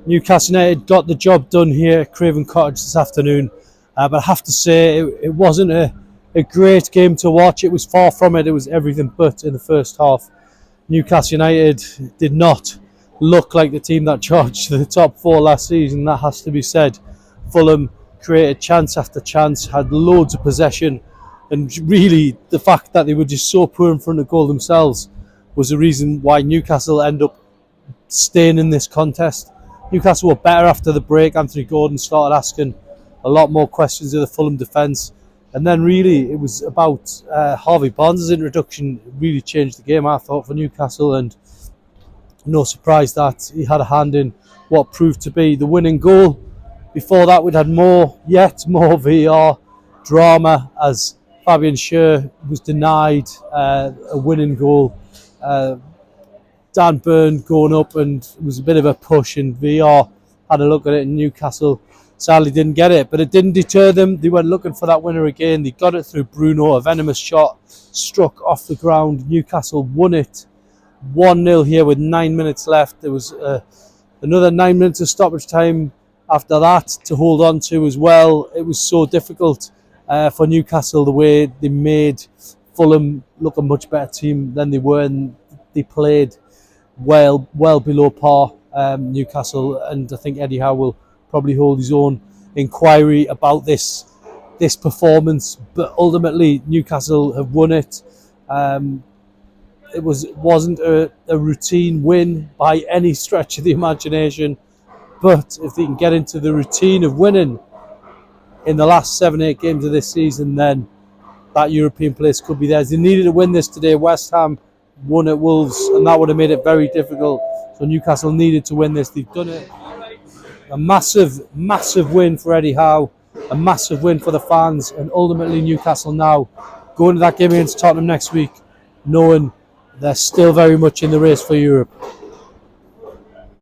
Newcastle United got the job done here at Craven Cottage this afternoon, but I have to say it wasn't a great game to watch. It was far from it. It was everything but in the first half. Newcastle United did not look like the team that charged to the top four last season, that has to be said. Fulham created chance after chance, had loads of possession, and really the fact that they were just so poor in front of goal themselves was the reason why Newcastle end up staying in this contest. Newcastle were better after the break. Anthony Gordon started asking a lot more questions of the Fulham defence. And then really it was about Harvey Barnes' introduction really changed the game, I thought, for Newcastle. And no surprise that he had a hand in what proved to be the winning goal. Before that, we'd had more VAR drama as Fabian Schär was denied a winning goal. Dan Burn going up, and it was a bit of a push, and VR had a look at it, and Newcastle sadly didn't get it, but it didn't deter them. They went looking for that winner again. They got it through Bruno. A venomous shot struck off the ground. Newcastle won it 1-0 here with 9 minutes left. There was another 9 minutes of stoppage time after that to hold on to as well. It was so difficult for Newcastle, the way they made Fulham look a much better team than they were, and they played well below par, Newcastle, and I think Eddie Howe will probably hold his own inquiry about this performance, but ultimately Newcastle have won it. It wasn't a routine win by any stretch of the imagination, but if they can get into the routine of winning in the last 7-8 games of this season, then that European place could be theirs. They needed to win this today. West Ham won at Wolves, and that would have made it very difficult. So Newcastle needed to win this. They've done it. A massive win for Eddie Howe, a massive win for the fans, and ultimately Newcastle now going to that game against Tottenham next week, knowing they're still very much in the race for Europe.